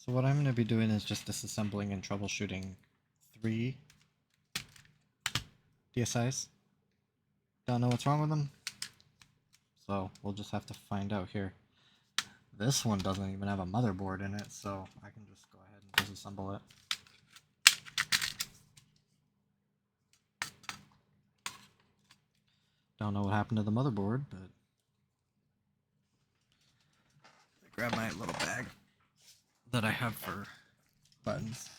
So what I'm going to be doing is just disassembling and troubleshooting 3 DSi's. Don't know what's wrong with them, so we'll just have to find out here. This one doesn't even have a motherboard in it, so I can just go ahead and disassemble it. Don't know what happened to the motherboard, but I grab my little bag that I have for buttons.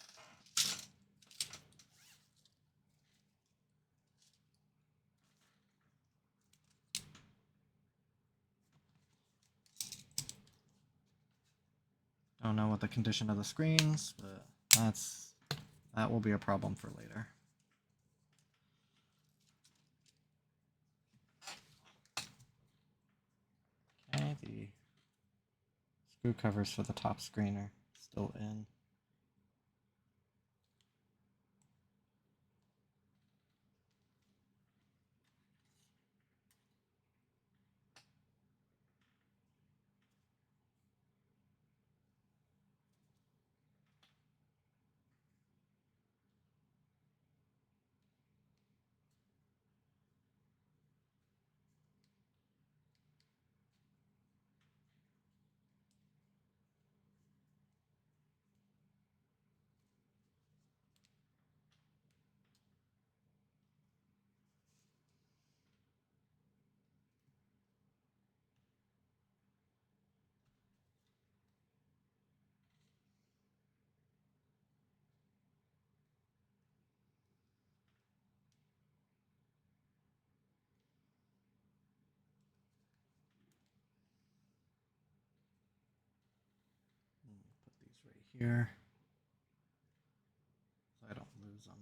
Don't know what the condition of the screens, but that will be a problem for later. Okay, the screw covers for the top screen are still in. Put these right here so I don't lose them.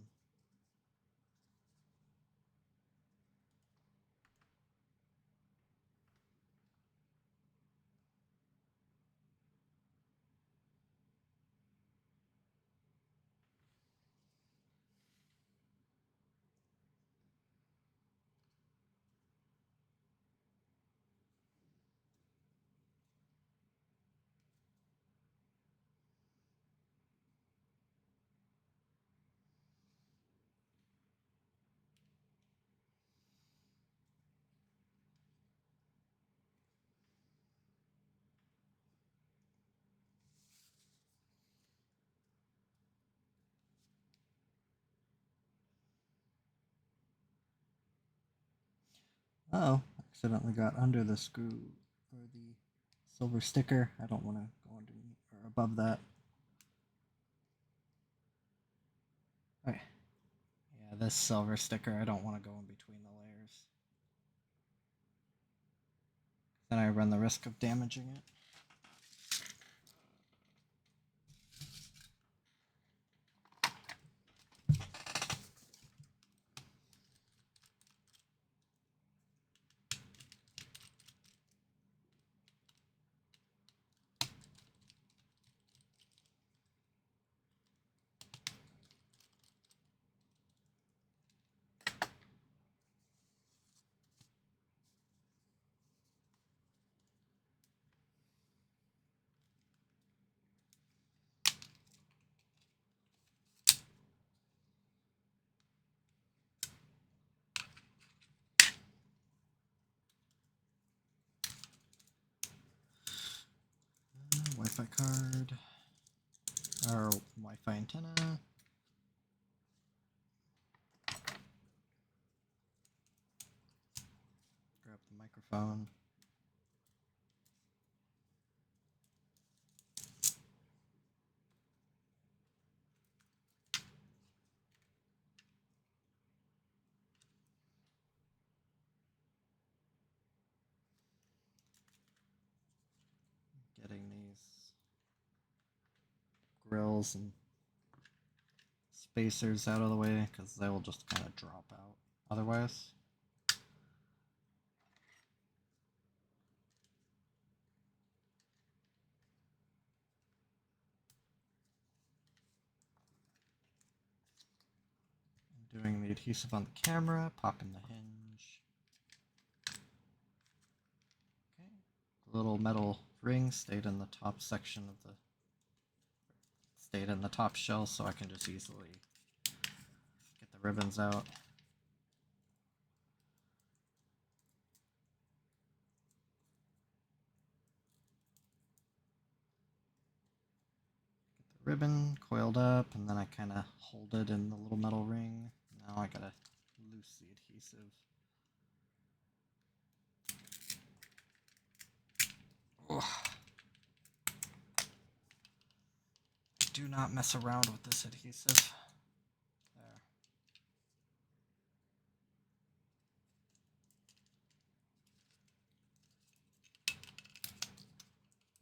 Oh, accidentally got under the screw or the silver sticker. I don't want to go underneath or above that. Okay. Yeah, this silver sticker, I don't want to go in between the layers. Then I run the risk of damaging it. Wi-Fi card, or Wi-Fi antenna. Grab the microphone. Getting these grills and spacers out of the way because they will just kind of drop out otherwise. Doing the adhesive on the camera, popping the hinge. Okay, the little metal ring stayed in the top section of the stayed in the top shell, so I can just easily get the ribbons out. Get the ribbon coiled up, and then I kind of hold it in the little metal ring. Now I gotta loose the adhesive. Ugh. Do not mess around with this adhesive. There.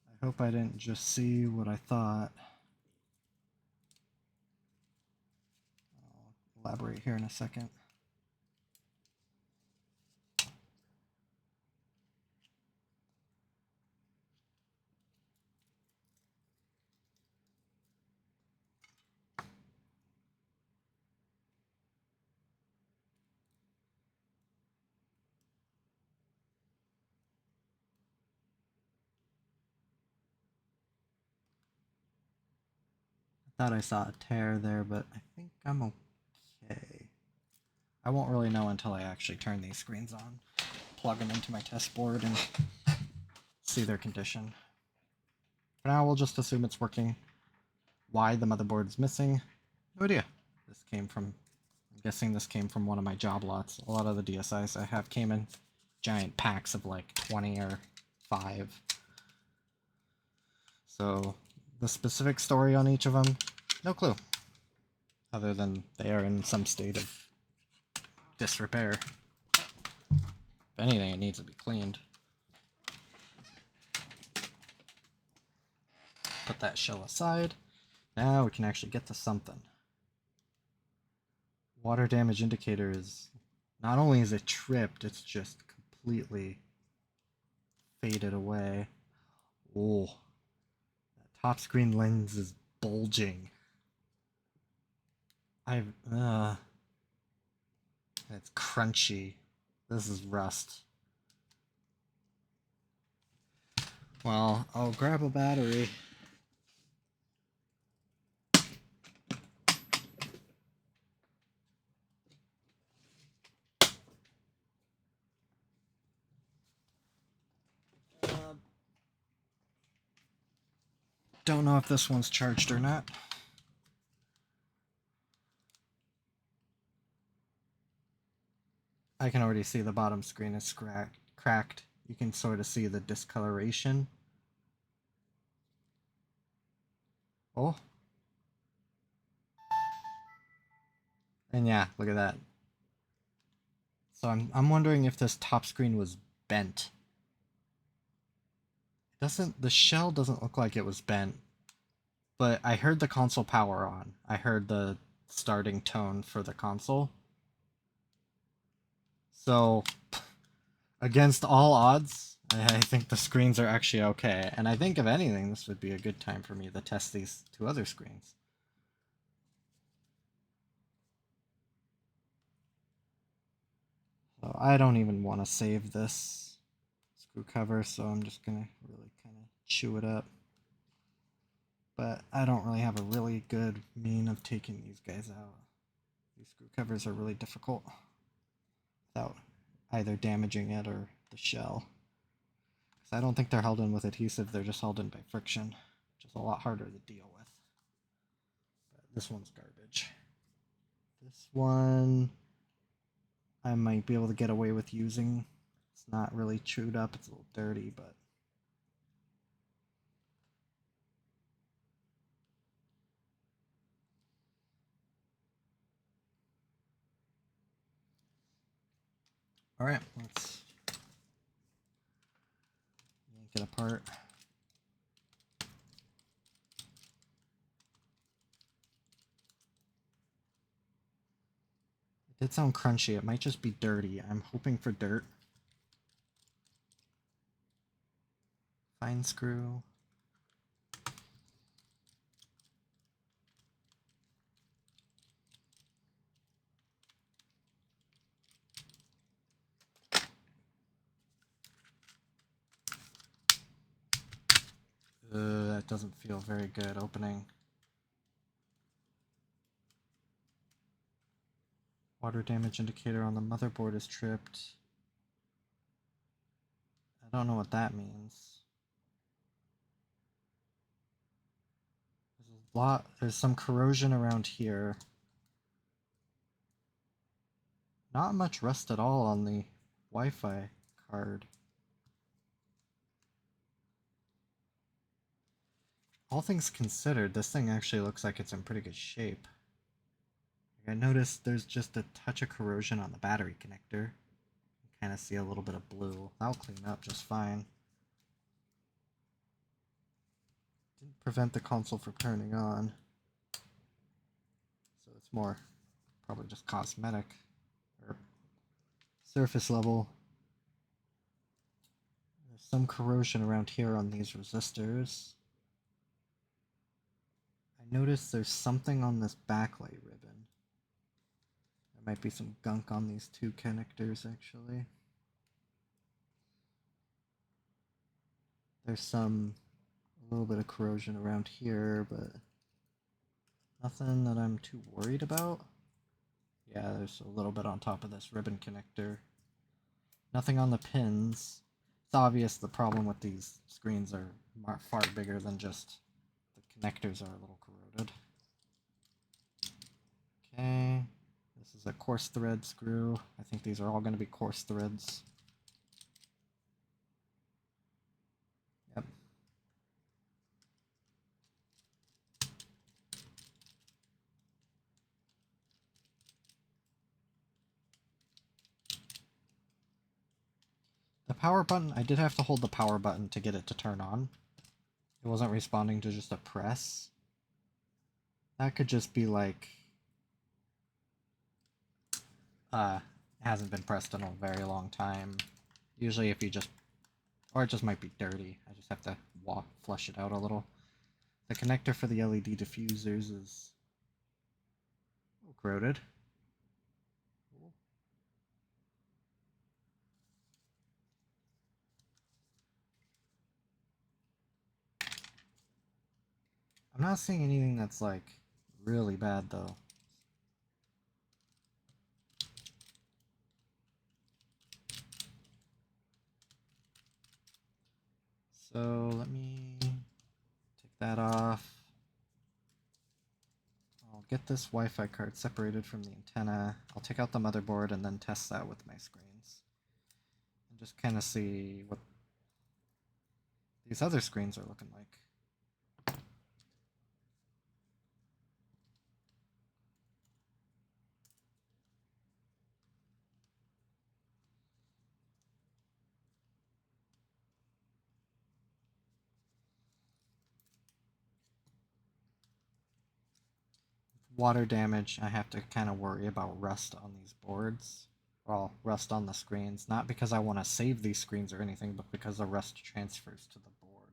I hope I didn't just see what I thought. I'll elaborate here in a second. Thought I saw a tear there, but I think I'm okay. I won't really know until I actually turn these screens on, plug them into my test board, and see their condition. For now, we'll just assume it's working. Why the motherboard is missing? No idea. This came from, I'm guessing this came from one of my job lots. A lot of the DSi's I have came in giant packs of like 20 or 5. So the specific story on each of them, no clue. Other than they are in some state of disrepair. If anything, it needs to be cleaned. Put that shell aside. Now we can actually get to something. Water damage indicator is, not only is it tripped, it's just completely faded away. Oh, that top screen lens is bulging. It's crunchy. This is rust. Well, I'll grab a battery. Don't know if this one's charged or not. I can already see the bottom screen is cracked. You can sort of see the discoloration. Oh. And yeah, look at that. So I'm wondering if this top screen was bent. The shell doesn't look like it was bent, but I heard the console power on. I heard the starting tone for the console. So against all odds, I think the screens are actually okay. And I think if anything, this would be a good time for me to test these 2 other screens. So I don't even want to save this screw cover, so I'm just going to really kind of chew it up. But I don't really have a really good mean of taking these guys out. These screw covers are really difficult without either damaging it or the shell. Because I don't think they're held in with adhesive, they're just held in by friction, which is a lot harder to deal with. But this one's garbage. This one I might be able to get away with using. It's not really chewed up, it's a little dirty, but alright, let's yank it apart. It did sound crunchy, it might just be dirty. I'm hoping for dirt. Fine screw. That doesn't feel very good opening. Water damage indicator on the motherboard is tripped. I don't know what that means. There's some corrosion around here. Not much rust at all on the Wi-Fi card. All things considered, this thing actually looks like it's in pretty good shape. I noticed there's just a touch of corrosion on the battery connector. You kind of see a little bit of blue. That'll clean up just fine. Didn't prevent the console from turning on. So it's more probably just cosmetic or surface level. There's some corrosion around here on these resistors. I noticed there's something on this backlight ribbon. There might be some gunk on these two connectors actually. There's a little bit of corrosion around here, but nothing that I'm too worried about. Yeah, there's a little bit on top of this ribbon connector. Nothing on the pins. It's obvious the problem with these screens are far bigger than just the connectors are a little corroded. Okay, this is a coarse thread screw. I think these are all going to be coarse threads. Yep. The power button, I did have to hold the power button to get it to turn on. It wasn't responding to just a press. That could just be like, hasn't been pressed in a very long time. Usually if you just, or it just might be dirty. I just have to flush it out a little. The connector for the LED diffusers is a little corroded. I'm not seeing anything that's like really bad though. So let me take that off. I'll get this Wi-Fi card separated from the antenna. I'll take out the motherboard and then test that with my screens. And just kind of see what these other screens are looking like. Water damage, I have to kind of worry about rust on these boards. Well, rust on the screens. Not because I want to save these screens or anything, but because the rust transfers to the board.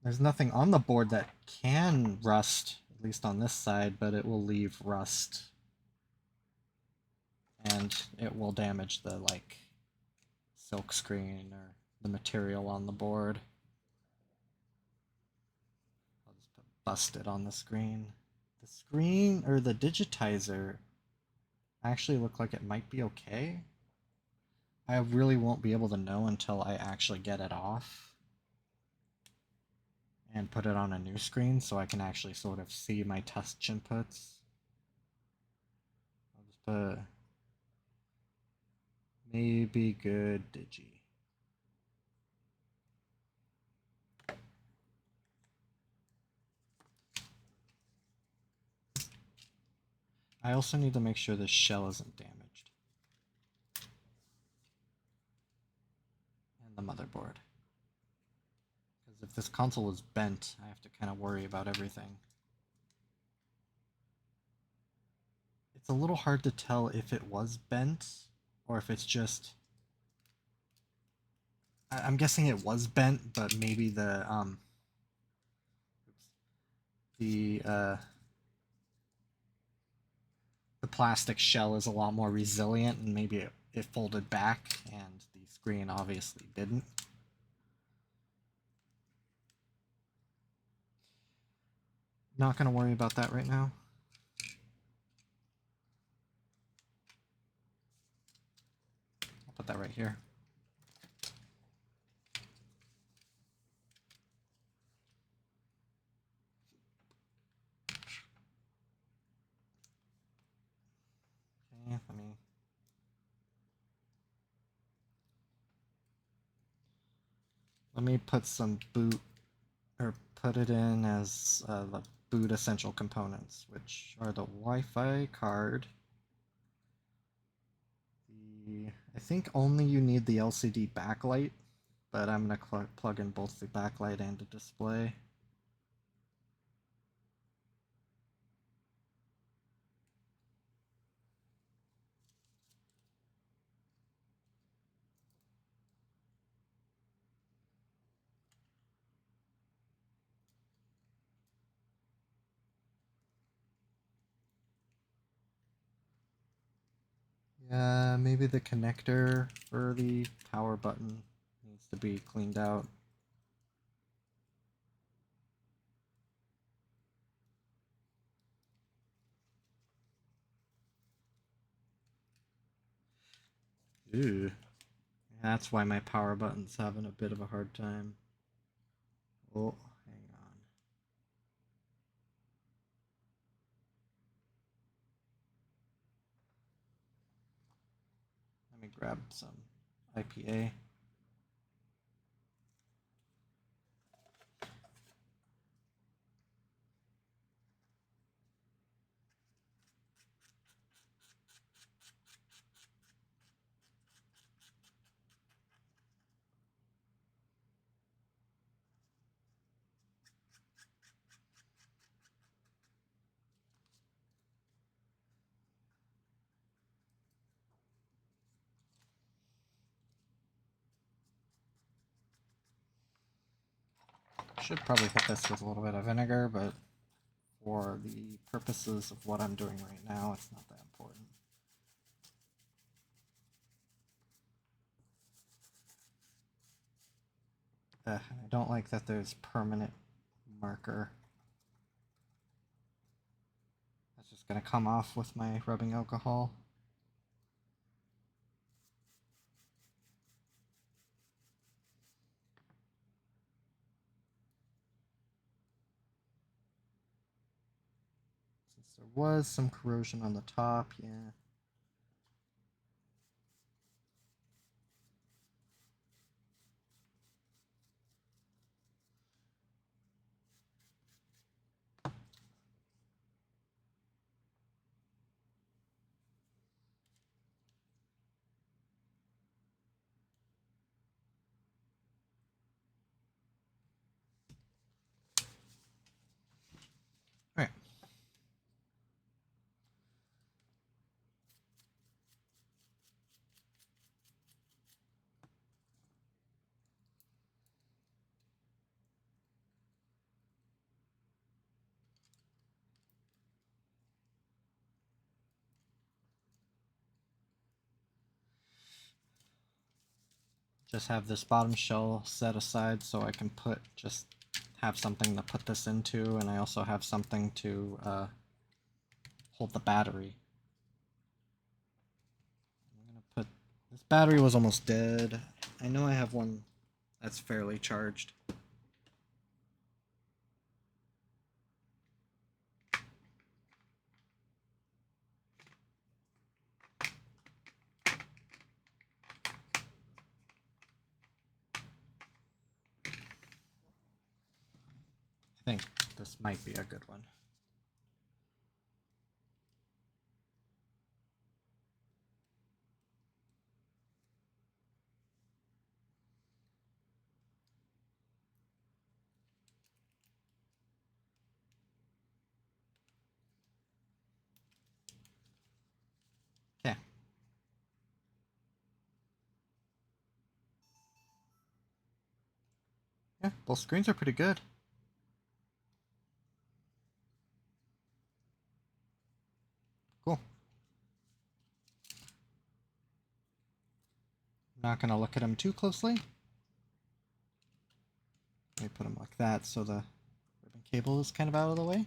There's nothing on the board that can rust, at least on this side, but it will leave rust. And it will damage the, like, silk screen or the material on the board. I'll just put busted on the screen. The screen, or the digitizer, actually look like it might be okay. I really won't be able to know until I actually get it off and put it on a new screen so I can actually sort of see my touch inputs. I'll just put maybe good digi. I also need to make sure the shell isn't damaged. And the motherboard. Because if this console is bent, I have to kind of worry about everything. It's a little hard to tell if it was bent or if it's just... I'm guessing it was bent, but maybe the plastic shell is a lot more resilient, and maybe it folded back, and the screen obviously didn't. Not going to worry about that right now. I'll put that right here. Okay, let me put some boot, or put it in as the boot essential components, which are the Wi-Fi card. I think only you need the LCD backlight, but I'm going to plug in both the backlight and the display. Yeah, maybe the connector for the power button needs to be cleaned out. Ew. That's why my power button's having a bit of a hard time. Oh, hang on. Let me grab some IPA. Should probably hit this with a little bit of vinegar, but for the purposes of what I'm doing right now, it's not that important. I don't like that there's permanent marker. That's just going to come off with my rubbing alcohol. Since there was some corrosion on the top, yeah. All right. Just have this bottom shell set aside so I can have something to put this into, and I also have something to hold the battery. I'm gonna put this battery was almost dead. I know I have one that's fairly charged. I think this might be a good one. Okay. Yeah, both screens are pretty good. Cool. I'm not gonna look at them too closely. Let me put them like that so the ribbon cable is kind of out of the way.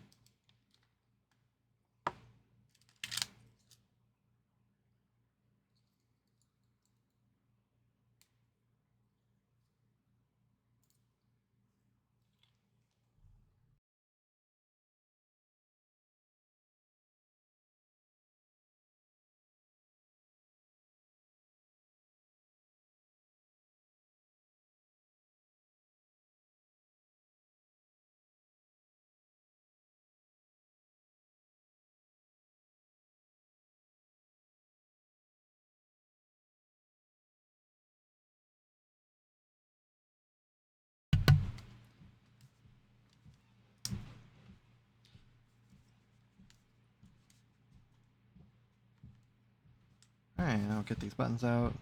now get these buttons out.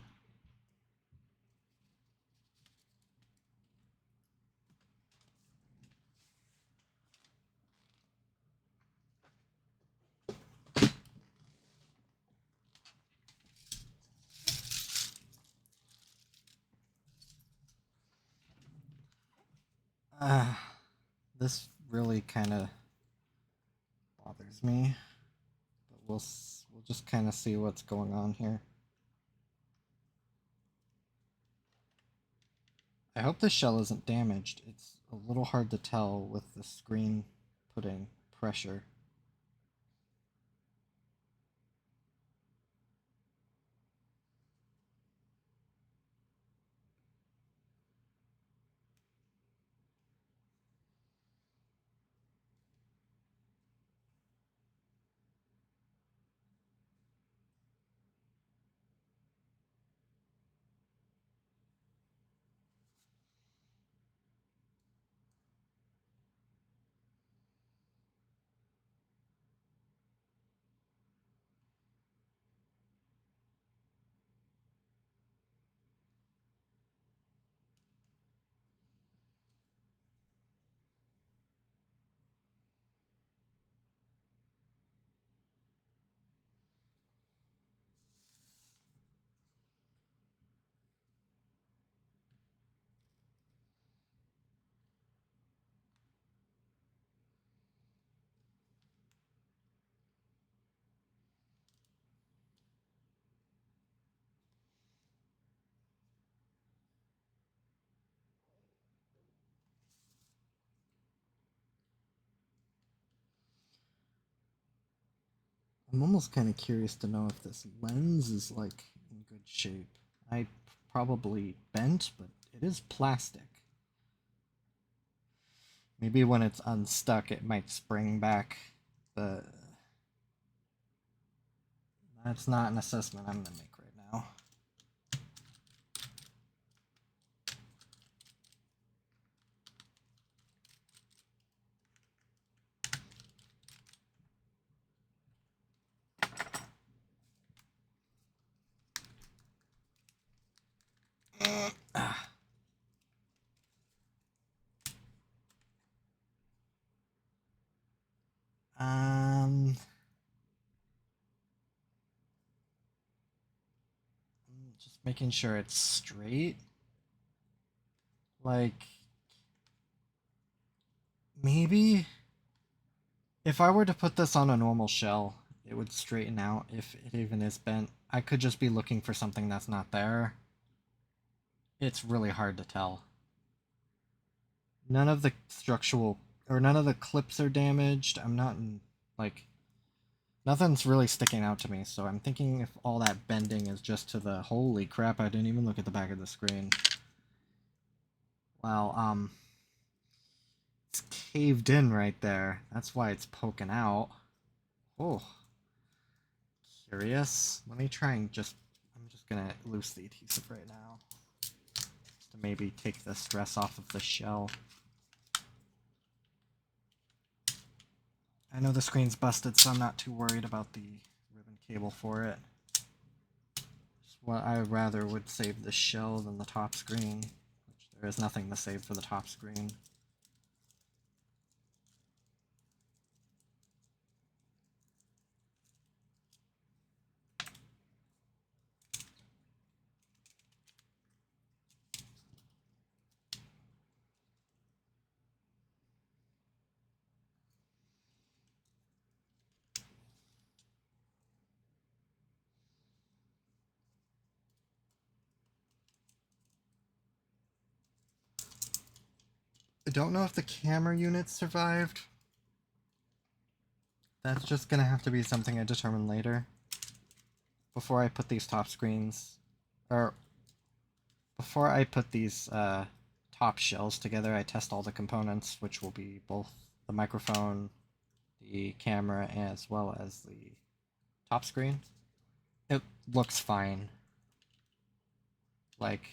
This really kind of bothers me, but we'll just kind of see what's going on here. I hope the shell isn't damaged. It's a little hard to tell with the screen putting pressure. I'm almost kind of curious to know if this lens is like in good shape. I probably bent, but it is plastic. Maybe when it's unstuck, it might spring back, but that's not an assessment I'm gonna make right now. Um, just making sure it's straight. Like, maybe if I were to put this on a normal shell, it would straighten out if it even is bent. I could just be looking for something that's not there. It's really hard to tell. None of the structural, or none of the clips are damaged. I'm not in, like, nothing's really sticking out to me, so I'm thinking if all that bending is just to the... Holy crap, I didn't even look at the back of the screen. Well, it's caved in right there. That's why it's poking out. Oh, curious. Let me try and I'm just gonna loose the adhesive right now, just to maybe take the stress off of the shell. I know the screen's busted, so I'm not too worried about the ribbon cable for it. Just what I rather would save the shell than the top screen, which there is nothing to save for the top screen. I don't know if the camera unit survived. That's just gonna have to be something I determine later. Before I put these top screens, or before I put these top shells together, I test all the components, which will be both the microphone, the camera, as well as the top screen. It looks fine. Like,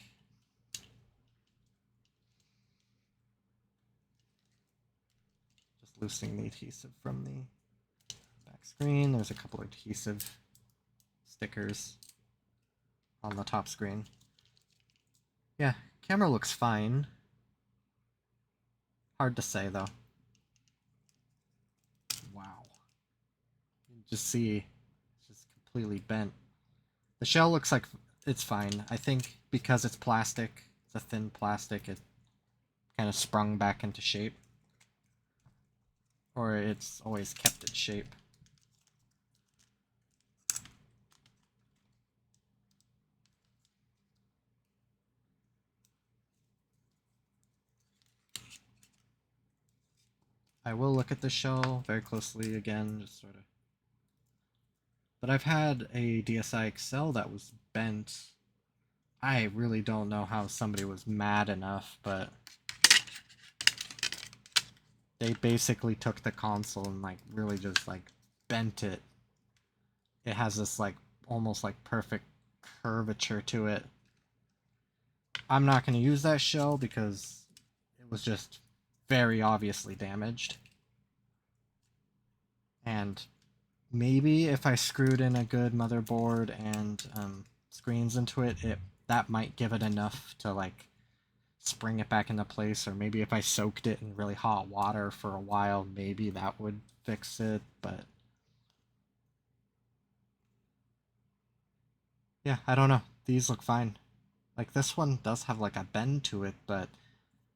just loosening the adhesive from the back screen. There's a couple adhesive stickers. on the top screen. Yeah, camera looks fine. Hard to say though. Wow. You can just see it's just completely bent. The shell looks like it's fine. I think because it's plastic, it's a thin plastic, it kind of sprung back into shape. Or it's always kept its shape. I will look at the shell very closely again, just sort of. But I've had a DSi XL that was bent. I really don't know how somebody was mad enough, but they basically took the console and like really just like bent it. It has this like almost like perfect curvature to it. I'm not going to use that shell because it was just very obviously damaged. And maybe if I screwed in a good motherboard and screens into it, that might give it enough to like spring it back into place. Or maybe if I soaked it in really hot water for a while, maybe that would fix it. But yeah, I don't know. These look fine. Like this one does have like a bend to it, but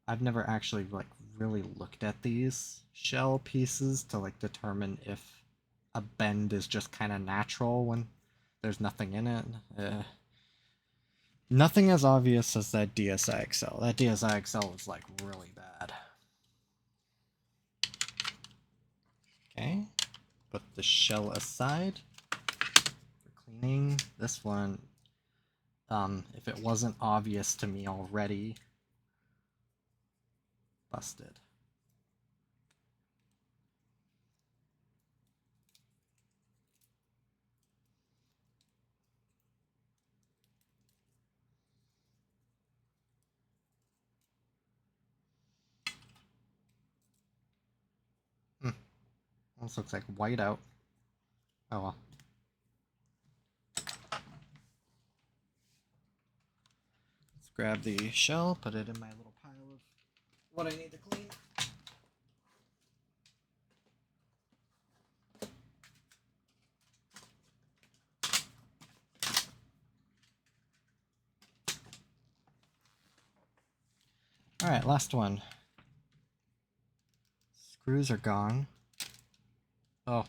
I've never actually like really looked at these shell pieces to like determine if a bend is just kind of natural when there's nothing in it. Nothing as obvious as that DSi XL. That DSi XL was like really bad. Okay, put the shell aside for cleaning. This one, if it wasn't obvious to me already, busted. Almost looks like whiteout. Oh well. Let's grab the shell, put it in my little pile of what I need to clean. Alright, last one. Screws are gone. Oh.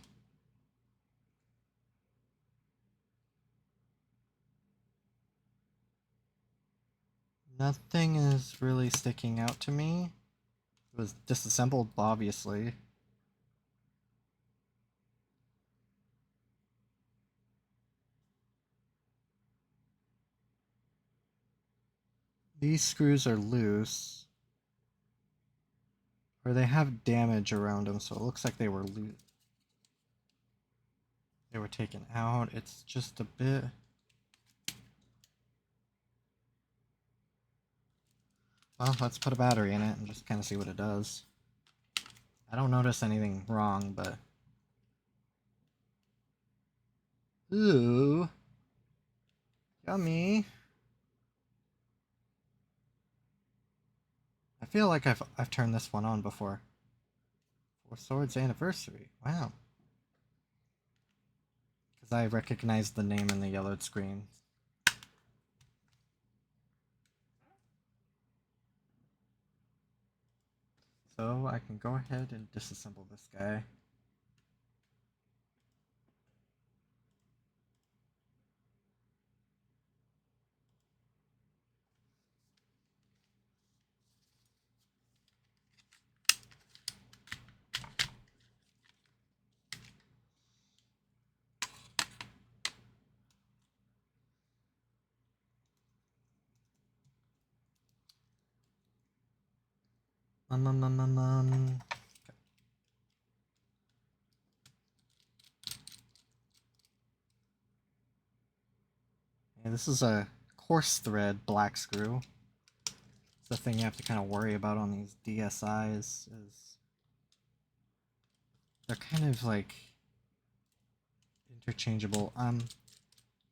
Nothing is really sticking out to me. It was disassembled, obviously. These screws are loose. Or they have damage around them, so it looks like they were taken out. It's just a bit... Well, let's put a battery in it and just kind of see what it does. I don't notice anything wrong, but... Ooh. Yummy. I feel like I've turned this one on before. Four Swords Anniversary. Wow. Because I recognized the name in the yellowed screen. So I can go ahead and disassemble this guy. Yeah, this is a coarse thread black screw. It's the thing you have to kind of worry about on these DSIs is they're kind of like interchangeable.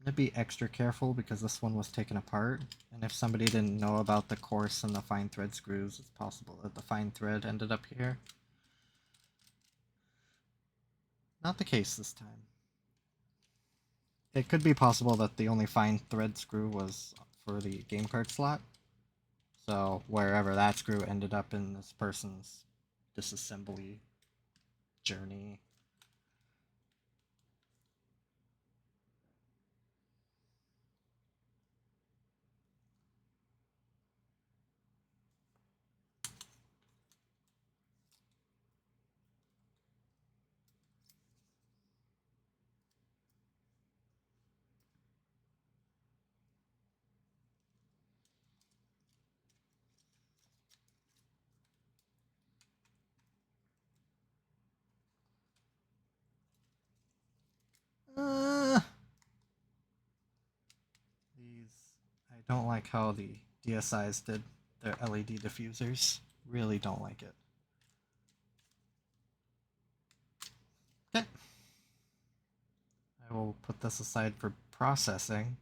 I'm gonna be extra careful because this one was taken apart, and if somebody didn't know about the coarse and the fine thread screws, it's possible that the fine thread ended up here. Not the case this time. It could be possible that the only fine thread screw was for the game card slot, so wherever that screw ended up in this person's disassembly journey. These, I don't like how the DSi's did their LED diffusers. Really don't like it. Okay. I will put this aside for processing.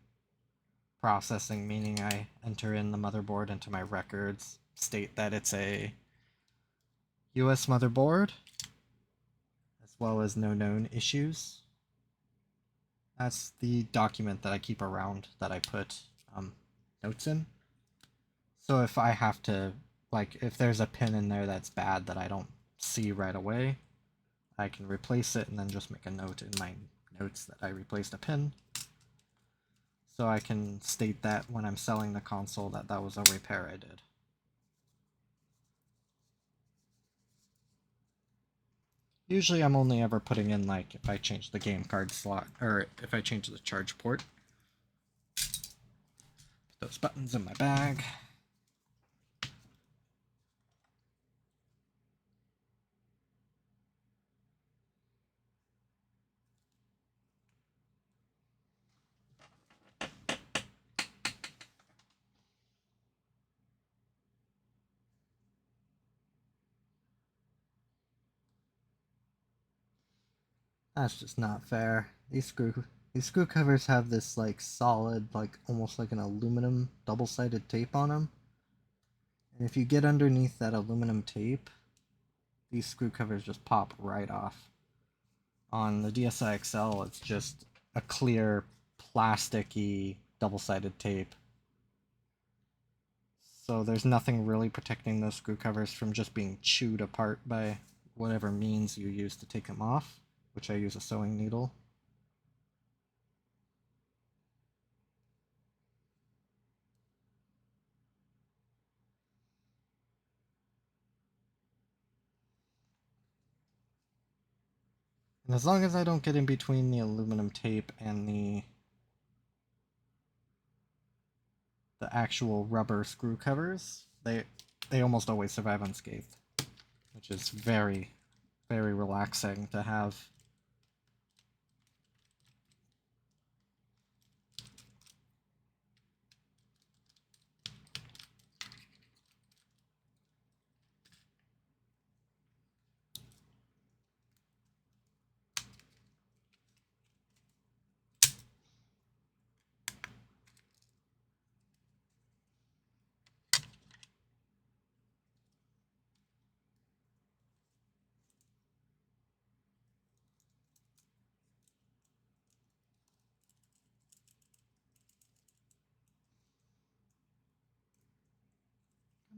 Processing meaning I enter in the motherboard into my records, state that it's a US motherboard, as well as no known issues. That's the document that I keep around that I put notes in. So if I have to, like, if there's a pin in there that's bad that I don't see right away, I can replace it and then just make a note in my notes that I replaced a pin. So I can state that when I'm selling the console that that was a repair I did. Usually I'm only ever putting in, like, if I change the game card slot, or if I change the charge port. Put those buttons in my bag. That's just not fair. These screw covers have this, like, solid, like, almost like an aluminum double-sided tape on them. And if you get underneath that aluminum tape, these screw covers just pop right off. On the DSi XL, it's just a clear, plasticky, double-sided tape. So there's nothing really protecting those screw covers from just being chewed apart by whatever means you use to take them off, which I use a sewing needle. And as long as I don't get in between the aluminum tape and the actual rubber screw covers, they almost always survive unscathed, which is very, very relaxing to have.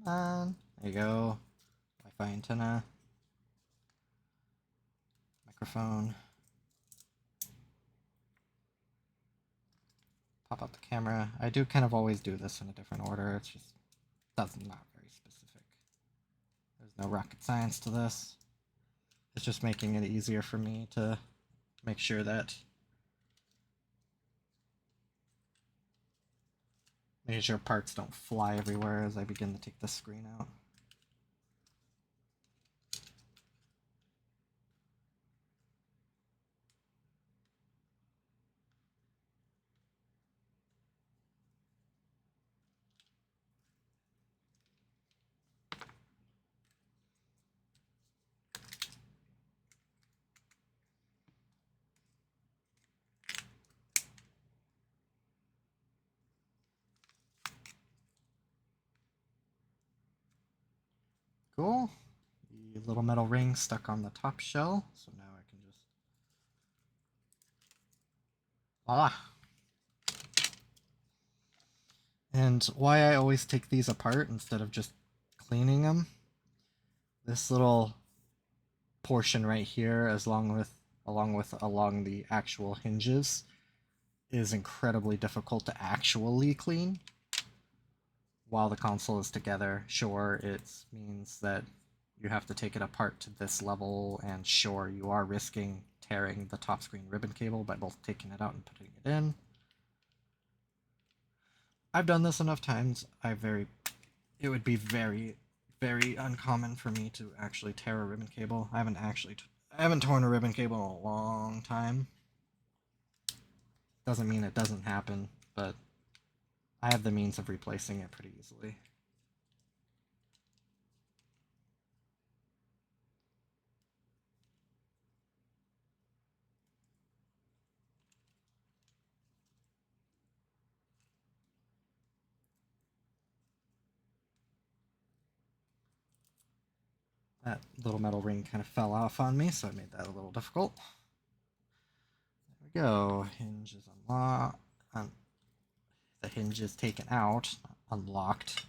Come on, there you go. Wi-Fi antenna, microphone. Pop out the camera. I do kind of always do this in a different order. It's just that's not very specific. There's no rocket science to this. It's just making it easier for me to make sure that making sure parts don't fly everywhere as I begin to take the screen out. Cool. The little metal ring stuck on the top shell, so now I can just... Voila! And why I always take these apart instead of just cleaning them, this little portion right here, along the actual hinges, is incredibly difficult to actually clean while the console is together. Sure, it means that you have to take it apart to this level, and sure, you are risking tearing the top screen ribbon cable by both taking it out and putting it in. I've done this enough times. It would be very, very uncommon for me to actually tear a ribbon cable. I haven't torn a ribbon cable in a long time. Doesn't mean it doesn't happen, but I have the means of replacing it pretty easily. That little metal ring kind of fell off on me, so I made that a little difficult. There we go. Hinge is unlocked. The hinge is taken out, unlocked.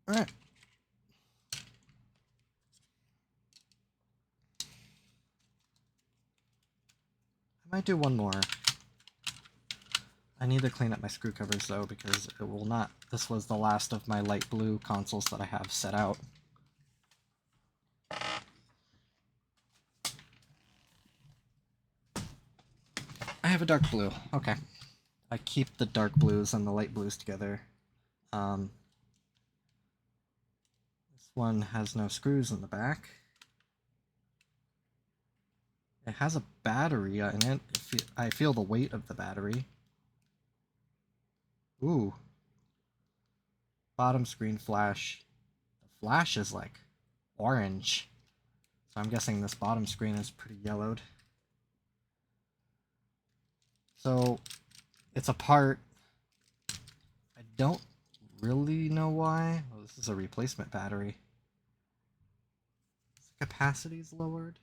Alright. I might do one more. I need to clean up my screw covers though, because it will not... This was the last of my light blue consoles that I have set out. I have a dark blue. Okay. I keep the dark blues and the light blues together. This one has no screws in the back. It has a battery in it. I feel the weight of the battery. Ooh. Bottom screen flash. The flash is like orange. So I'm guessing this bottom screen is pretty yellowed. So it's a part. I don't really know why. Oh, this is a replacement battery. The capacity's lowered.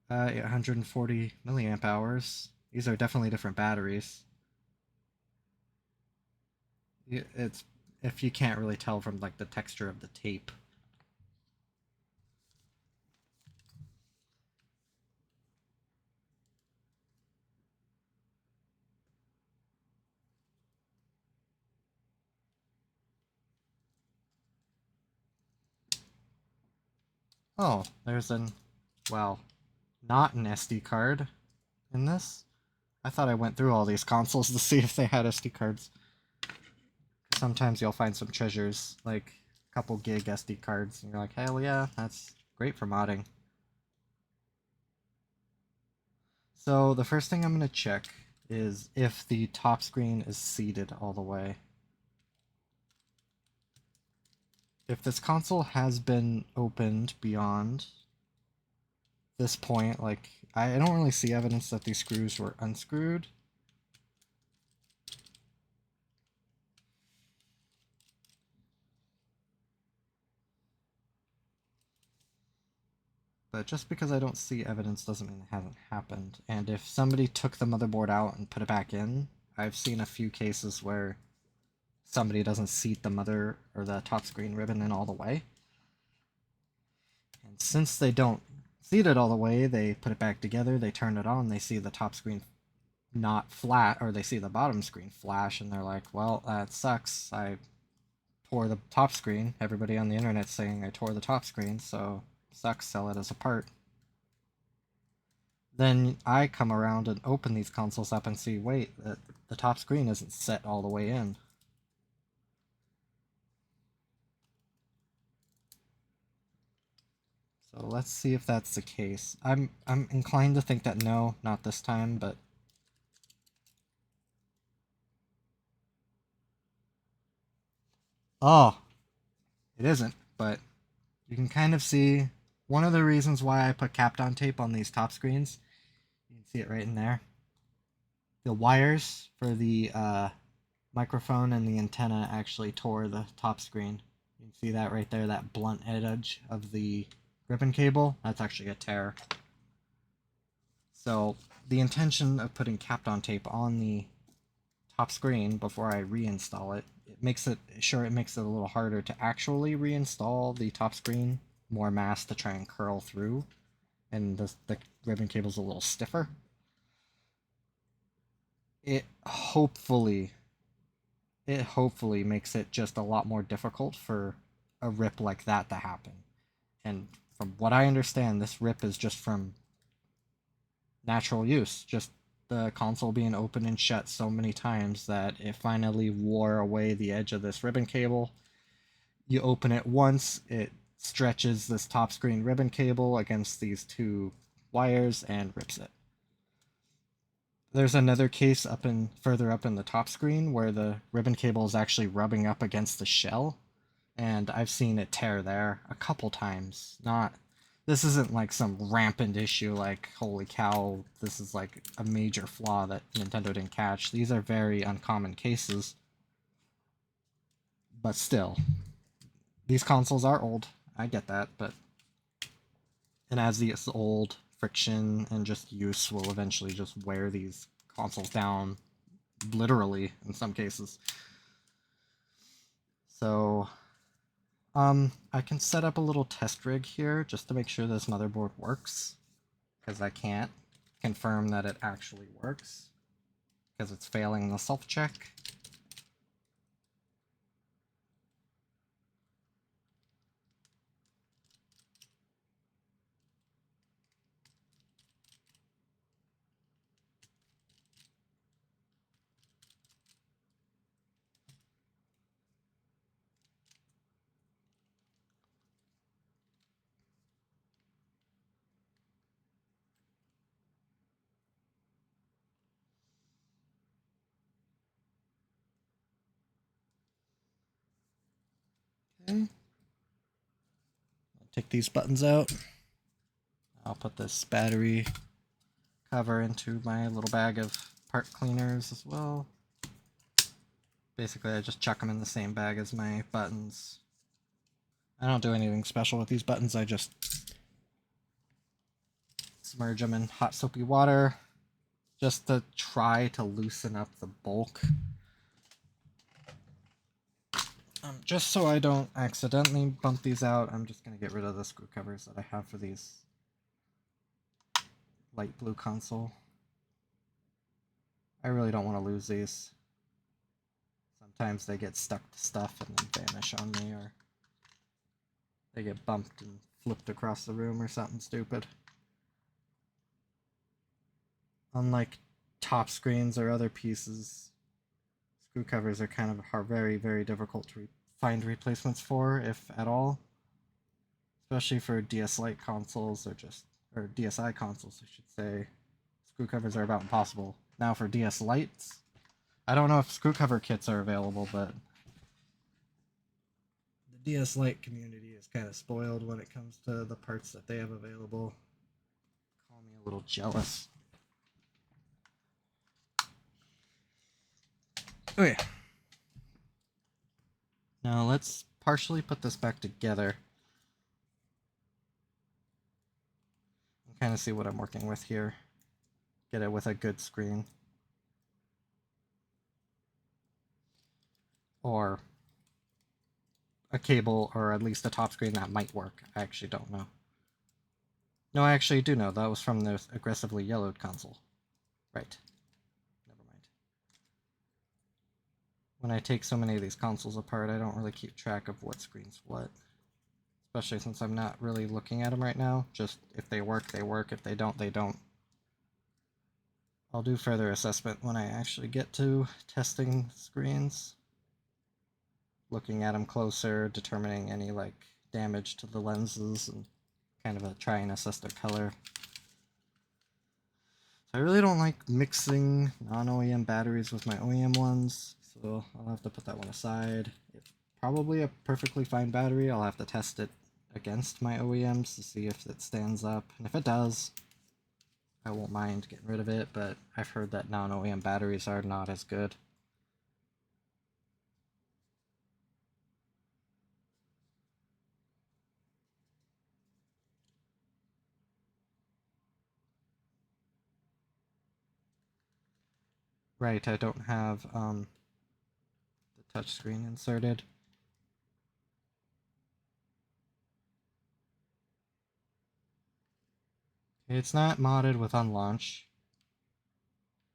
140 milliamp hours. These are definitely different batteries. It's if you can't really tell from like the texture of the tape. Oh, there's not an SD card in this. I thought I went through all these consoles to see if they had SD cards. Sometimes you'll find some treasures, like a couple gig SD cards, and you're like, hell yeah, that's great for modding. So the first thing I'm going to check is if the top screen is seated all the way. If this console has been opened beyond this point, like, I don't really see evidence that these screws were unscrewed. But just because I don't see evidence doesn't mean it hasn't happened. And if somebody took the motherboard out and put it back in, I've seen a few cases where somebody doesn't seat the mother or the top screen ribbon in all the way. And since they don't seat it all the way, they put it back together, they turn it on, they see the top screen not flat, or they see the bottom screen flash, and they're like, well, that sucks. I tore the top screen. Everybody on the internet saying I tore the top screen, so sucks, sell it as a part. Then I come around and open these consoles up and see, wait, the top screen isn't set all the way in. So let's see if that's the case. I'm inclined to think that no, not this time, but oh, it isn't, but you can kind of see one of the reasons why I put Kapton tape on these top screens. You can see it right in there. The wires for the microphone and the antenna actually tore the top screen. You can see that right there, that blunt edge of the ribbon cable. That's actually a tear. So the intention of putting Kapton tape on the top screen before I reinstall it, it makes it a little harder to actually reinstall the top screen, more mass to try and curl through, and the ribbon cable's a little stiffer. It hopefully makes it just a lot more difficult for a rip like that to happen. And from what I understand, this rip is just from natural use, just the console being open and shut so many times that it finally wore away the edge of this ribbon cable. You open it once, it stretches this top screen ribbon cable against these two wires and rips it. There's another case further up in the top screen where the ribbon cable is actually rubbing up against the shell, and I've seen it tear there a couple times. This isn't like some rampant issue like, holy cow, this is like a major flaw that Nintendo didn't catch. These are very uncommon cases. But still, these consoles are old. I get that, but and as these old, friction and just use will eventually just wear these consoles down, literally in some cases. So I can set up a little test rig here just to make sure this motherboard works, because I can't confirm that it actually works because it's failing the self-check. Okay. I'll take these buttons out. I'll put this battery cover into my little bag of part cleaners as well. Basically, I just chuck them in the same bag as my buttons. I don't do anything special with these buttons, I just submerge them in hot soapy water just to try to loosen up the bulk. Just so I don't accidentally bump these out, I'm just going to get rid of the screw covers that I have for these light blue console. I really don't want to lose these. Sometimes they get stuck to stuff and then vanish on me, or they get bumped and flipped across the room or something stupid. Unlike top screens or other pieces, screw covers are kind of very, very difficult to find replacements for, if at all. Especially for DS Lite consoles, or DSi consoles, I should say. Screw covers are about impossible. Now for DS Lites, I don't know if screw cover kits are available, but the DS Lite community is kind of spoiled when it comes to the parts that they have available. Call me a little jealous. Okay. Now let's partially put this back together and kind of see what I'm working with here. Get it with a good screen. Or a cable, or at least a top screen that might work. I actually don't know. No, I actually do know. That was from the aggressively yellowed console. Right. Never mind. When I take so many of these consoles apart, I don't really keep track of what screen's what. Especially since I'm not really looking at them right now. Just if they work, they work. If they don't, they don't. I'll do further assessment when I actually get to testing screens. Looking at them closer, determining any like damage to the lenses, and kind of try and assess their color. So I really don't like mixing non-OEM batteries with my OEM ones, so I'll have to put that one aside. It's probably a perfectly fine battery. I'll have to test it against my OEMs to see if it stands up, and if it does, I won't mind getting rid of it, but I've heard that non-OEM batteries are not as good. Right, I don't have the touchscreen inserted. It's not modded with unlaunch.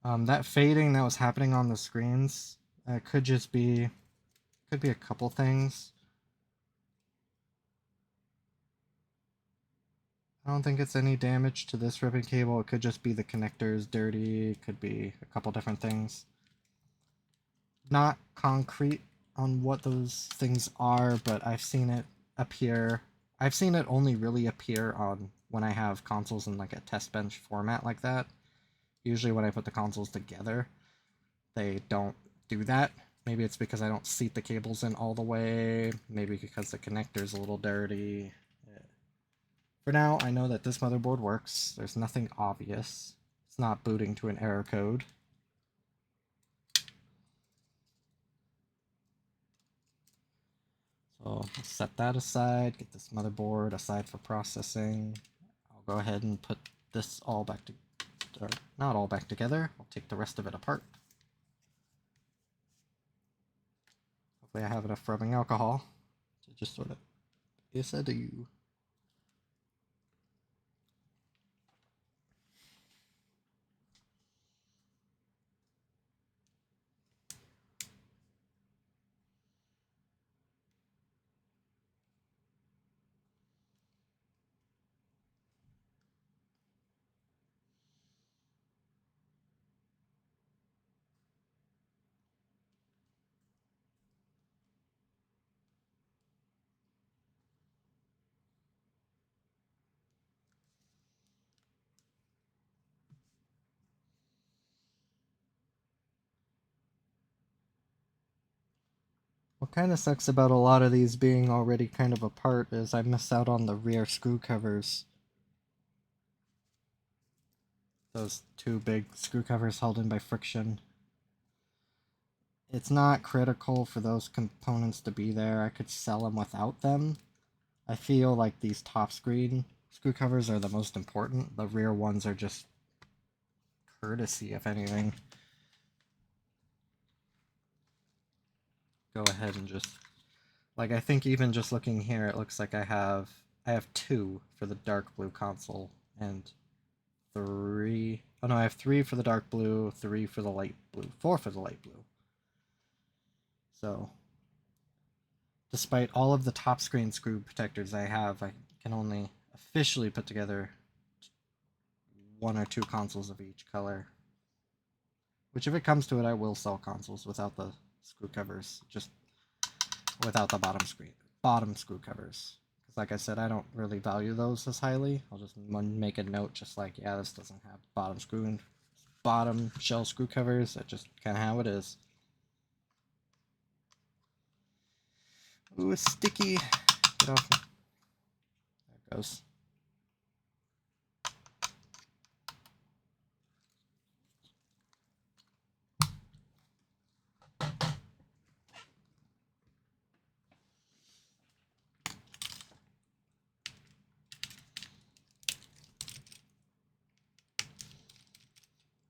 That fading that was happening on the screens could just be, could be a couple things. I don't think it's any damage to this ribbon cable. It could just be the connectors dirty. It could be a couple different things. Not concrete on what those things are, but I've seen it appear. I've seen it only really appear on when I have consoles in like a test bench format like that. Usually when I put the consoles together, they don't do that. Maybe it's because I don't seat the cables in all the way. Maybe because the connector's a little dirty. For now, I know that this motherboard works. There's nothing obvious. It's not booting to an error code. So I'll set that aside, get this motherboard aside for processing. I'll go ahead and put this all back or not all back together. I'll take the rest of it apart. Hopefully I have enough rubbing alcohol to just sort of do. What kind of sucks about a lot of these being already kind of apart is I miss out on the rear screw covers. Those two big screw covers held in by friction. It's not critical for those components to be there. I could sell them without them. I feel like these top screen screw covers are the most important. The rear ones are just courtesy, if anything. Go ahead and just, like, I think even just looking here, it looks like I have 2 for the dark blue console and 3. Oh no, I have 3 for the dark blue, 3 for the light blue, 4 for the light blue. So, despite all of the top screen screw protectors I have, I can only officially put together 1 or 2 consoles of each color. Which, if it comes to it, I will sell consoles without the screw covers, just without the bottom screw covers. Because, like I said, I don't really value those as highly. I'll just make a note, just like, yeah, this doesn't have bottom shell screw covers. That's just kind of how it is. Ooh, it's sticky. Get off. There it goes.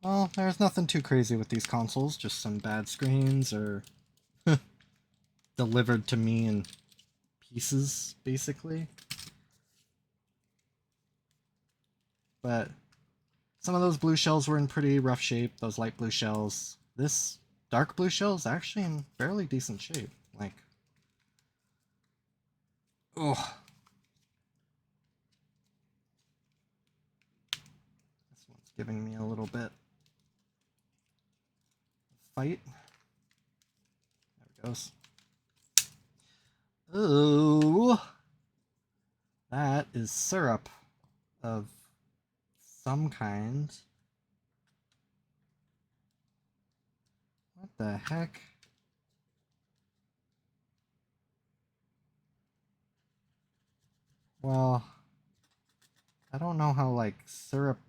Well, there's nothing too crazy with these consoles, just some bad screens or delivered to me in pieces, basically. But some of those blue shells were in pretty rough shape, those light blue shells. This dark blue shell is actually in fairly decent shape. Like, oh. This one's giving me a little bit of fight. There it goes. Oh, that is syrup of some kind. What the heck? Well, I don't know how, like, syrup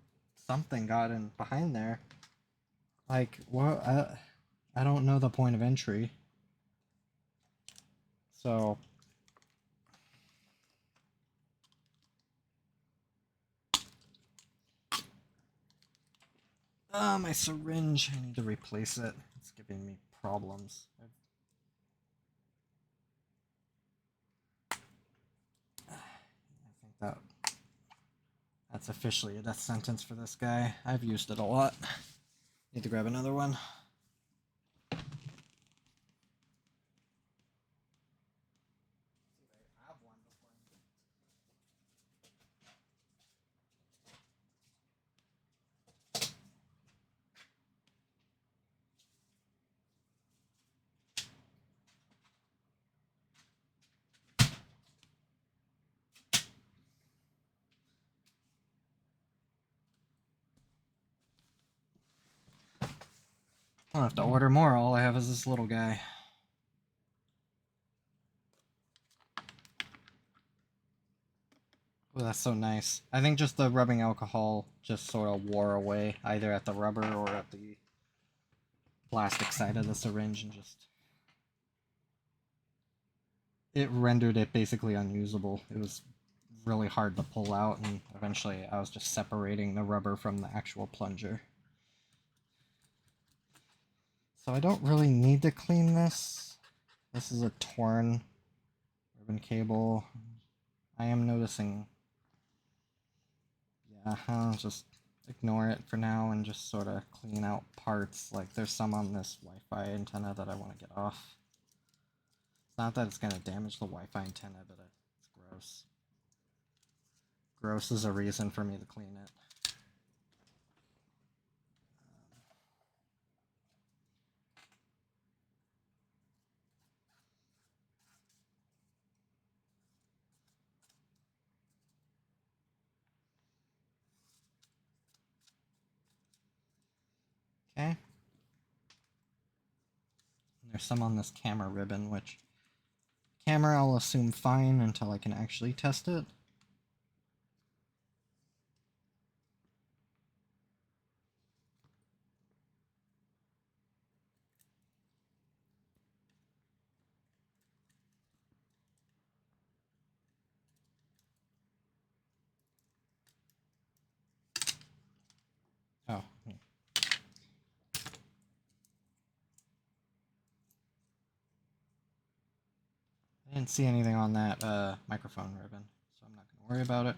something got in behind there. Like, what? I don't know the point of entry. So, My syringe, I need to replace it. It's giving me problems. I think that's officially a death sentence for this guy. I've used it a lot. Need to grab another one. I don't have to order more. All I have is this little guy. Oh, that's so nice. I think just the rubbing alcohol just sort of wore away, either at the rubber or at the plastic side of the syringe, and just... it rendered it basically unusable. It was really hard to pull out, and eventually I was just separating the rubber from the actual plunger. So I don't really need to clean this. This is a torn ribbon cable. I am noticing... yeah, I'll just ignore it for now and just sort of clean out parts. Like, there's some on this Wi-Fi antenna that I want to get off. It's not that it's going to damage the Wi-Fi antenna, but it's gross. Gross is a reason for me to clean it. Okay. There's some on this camera ribbon, which camera I'll assume fine until I can actually test it. Oh. I didn't see anything on that microphone ribbon, so I'm not going to worry about it.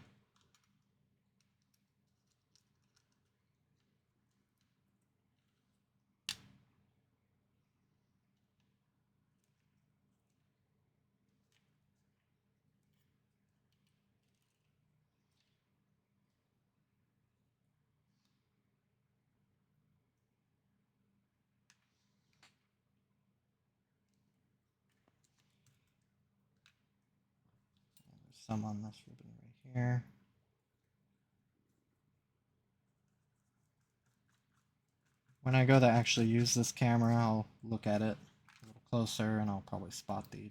There's some on this ribbon right here. When I go to actually use this camera, I'll look at it a little closer and I'll probably spot the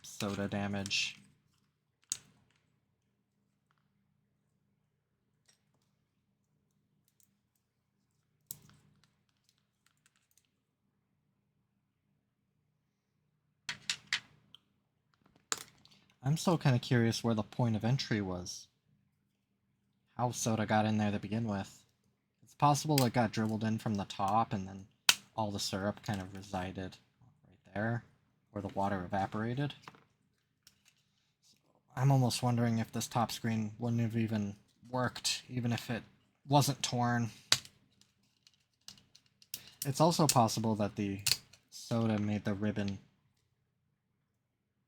soda damage. I'm still kind of curious where the point of entry was. How soda got in there to begin with. It's possible it got dribbled in from the top and then all the syrup kind of resided right there, where the water evaporated. So I'm almost wondering if this top screen wouldn't have even worked, even if it wasn't torn. It's also possible that the soda made the ribbon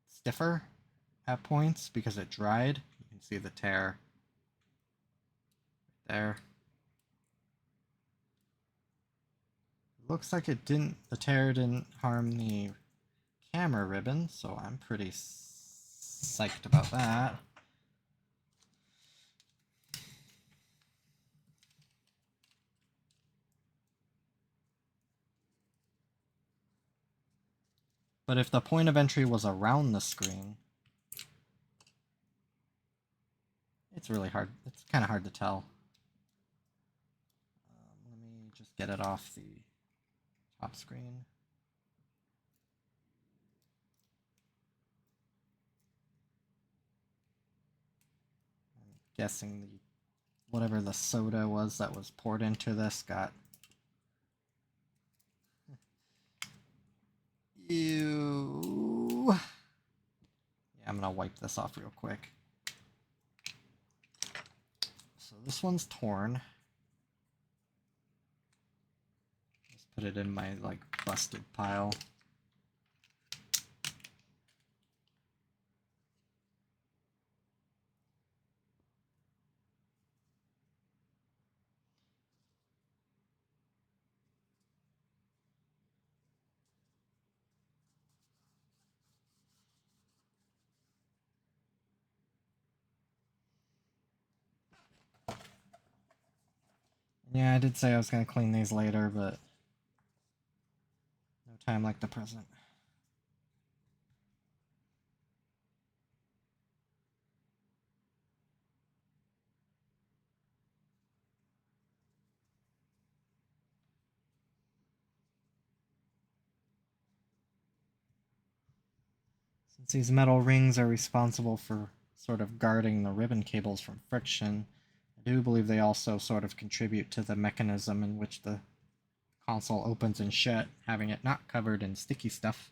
stiffer at points because it dried. You can see the tear right there. Looks like it didn't, the tear didn't harm the camera ribbon, so I'm pretty psyched about that. But if the point of entry was around the screen, it's really hard. It's kind of hard to tell. Let me just get it off the top screen. I'm guessing the whatever the soda was that was poured into this got... Ew. Yeah, I'm gonna wipe this off real quick. So this one's torn. Just put it in my, like, busted pile. Yeah, I did say I was going to clean these later, but no time like the present. Since these metal rings are responsible for sort of guarding the ribbon cables from friction, I do believe they also sort of contribute to the mechanism in which the console opens and shut. Having it not covered in sticky stuff,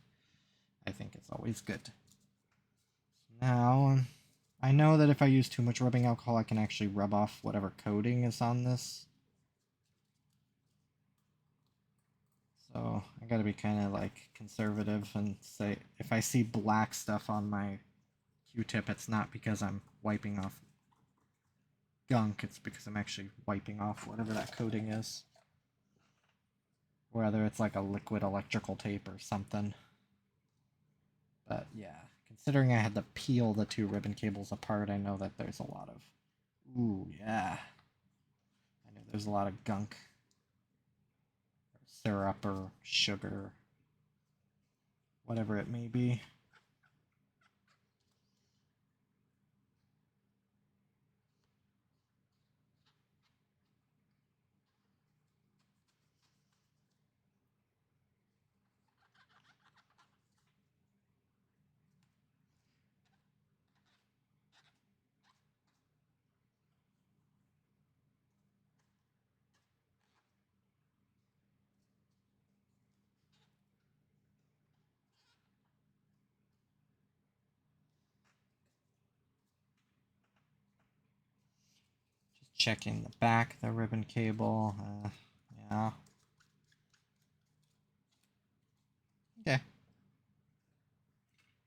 I think it's always good. Now, I know that if I use too much rubbing alcohol, I can actually rub off whatever coating is on this. So I gotta be kind of like conservative and say if I see black stuff on my Q-tip, it's not because I'm wiping off gunk, it's because I'm actually wiping off whatever that coating is. Whether it's like a liquid electrical tape or something. But yeah, considering I had to peel the two ribbon cables apart, I know that there's a lot of... Ooh, yeah. I know there's a lot of gunk. Or syrup or sugar. Whatever it may be. Checking the back of the ribbon cable. Yeah. Okay.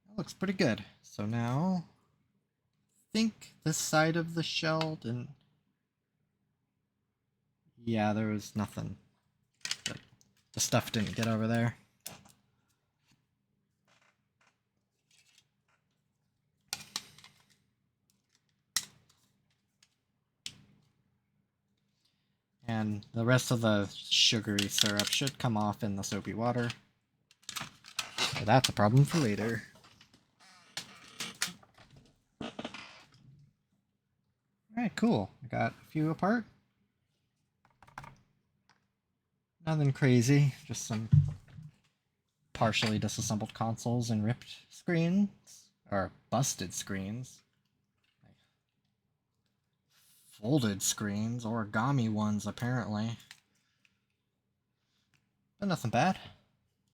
That looks pretty good. So now, I think this side of the shell didn't... Yeah, there was nothing. Like, the stuff didn't get over there. And the rest of the sugary syrup should come off in the soapy water. So that's a problem for later. Alright, cool. I got a few apart. Nothing crazy, just some partially disassembled consoles and ripped screens. Or busted screens. Folded screens, origami ones apparently. But nothing bad.